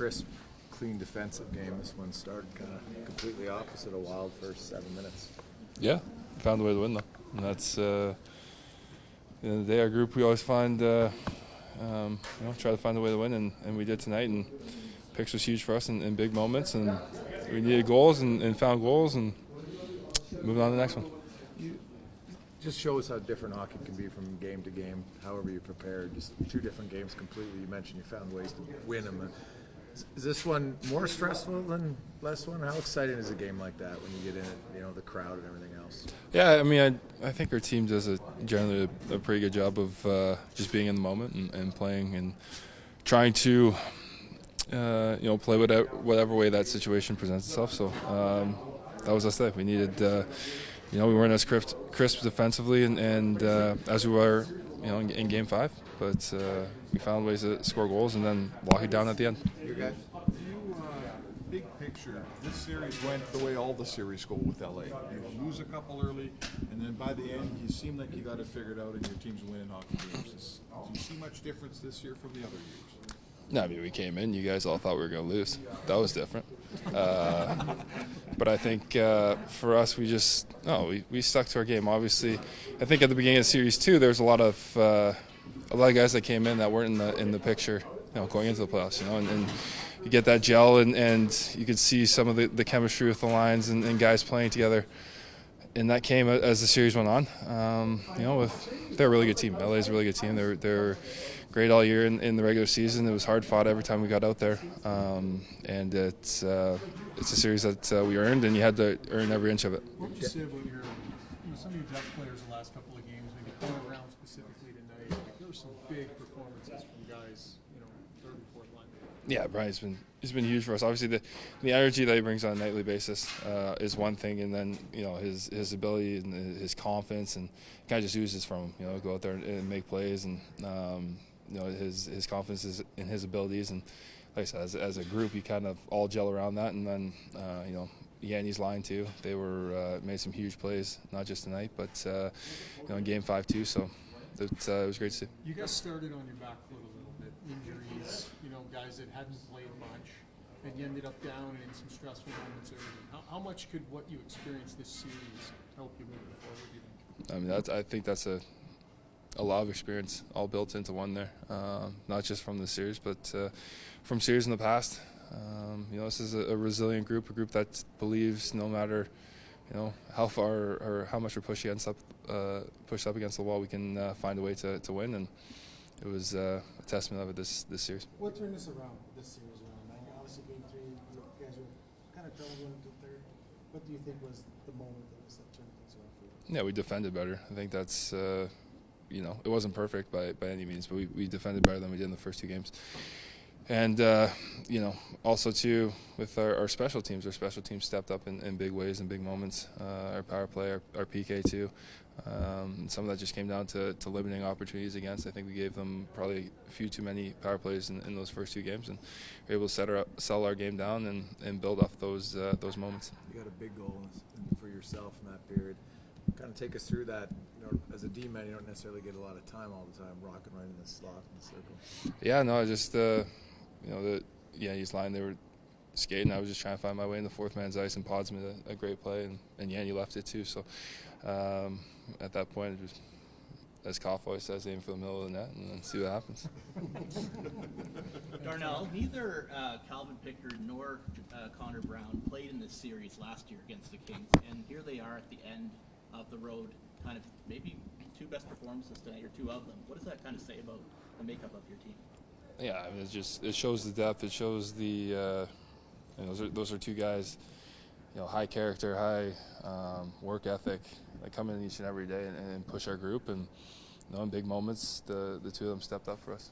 crisp, clean defensive game. This one started kind of completely opposite, a wild first 7 minutes. Yeah, found a way to win though, and that's the end of the day. Our group, we always find try to find a way to win, and we did tonight. And picks was huge for us in big moments, and we needed goals and found goals and moving on to the next one. Just shows how different hockey can be from game to game, however you prepare. Just two different games completely. You mentioned you found ways to win them. Is this one more stressful than last one? How exciting is a game like that when you get in it, the crowd and everything else? Yeah, I mean, I think our team does generally a pretty good job of just being in the moment and playing and trying to play whatever way that situation presents itself. So that was us today. We needed. We weren't as crisp defensively and as we were, in Game 5. But we found ways to score goals and then lock it down at the end. You guys, big picture, this series went the way all the series go with LA. You lose a couple early, and then by the end, you seem like you got it figured out, and your team's winning hockey games. Do you see much difference this year from the other years? No, I mean, we came in, you guys all thought we were going to lose. That was different. But I think for us, we stuck to our game. Obviously, I think at the beginning of Series 2, there was a lot of guys that came in that weren't in the picture, going into the playoffs. And you get that gel, and you could see some of the chemistry with the lines and guys playing together. And that came as the series went on. They're a really good team. LA's a really good team. They're great all year in the regular season. It was hard fought every time we got out there, and it's a series that we earned, and you had to earn every inch of it. What would you say about some of your depth players the last couple of games, maybe coming around specifically tonight? Like, there were some big performances from guys, third and fourth line. Yeah, Brian's been huge for us. Obviously, the energy that he brings on a nightly basis is one thing, and then his ability and his confidence and kind of just oozes from him. Go out there and make plays, and his confidence is in his abilities, and like I said, as a group, you kind of all gel around that. And then Yanni's line too. They made some huge plays, not just tonight, but in Game 5 too. So it was great to see. You guys started on your back foot a little bit. Injuries, guys that hadn't played much, and you ended up down in some stressful moments early. How much could what you experienced this series help you moving forward, do you think? I think that's a lot of experience all built into one there, not just from the series, but from series in the past. This is a resilient group, a group that believes no matter how far or how much we're pushed up against the wall, we can find a way to win. And it was a testament of it this series. What turned this around, this series around? I mean, obviously, Game 3, you guys were kind of trouble going into third. What do you think was the moment that turned things around for you? Yeah, we defended better. I think that's, it wasn't perfect by any means, but we defended better than we did in the first two games. And, also, too, with our special teams stepped up in big ways and big moments. Our power play, our PK, too. Some of that just came down to limiting opportunities against. I think we gave them probably a few too many power plays in those first two games, and we were able to sell our game down and build off those moments. You got a big goal for yourself in that period. Kind of take us through that. As a D-man, you don't necessarily get a lot of time all the time, rocking right in the slot in the circle. Yeah, no, I just the Yanni's line, they were skating. I was just trying to find my way in the fourth man's ice, and Pods made a great play, and Yanni left it too. So at that point, it was, as Koff always says, aim for the middle of the net and then see what happens. Darnell, neither Calvin Pickard nor Connor Brown played in this series last year against the Kings, and here they are at the end of the road, kind of maybe two best performances tonight, or two of them. What does that kind of say about the makeup of your team? Yeah, I mean, it shows the depth. It shows the those are two guys, high character, high work ethic. They come in each and every day and push our group, and in big moments, the two of them stepped up for us.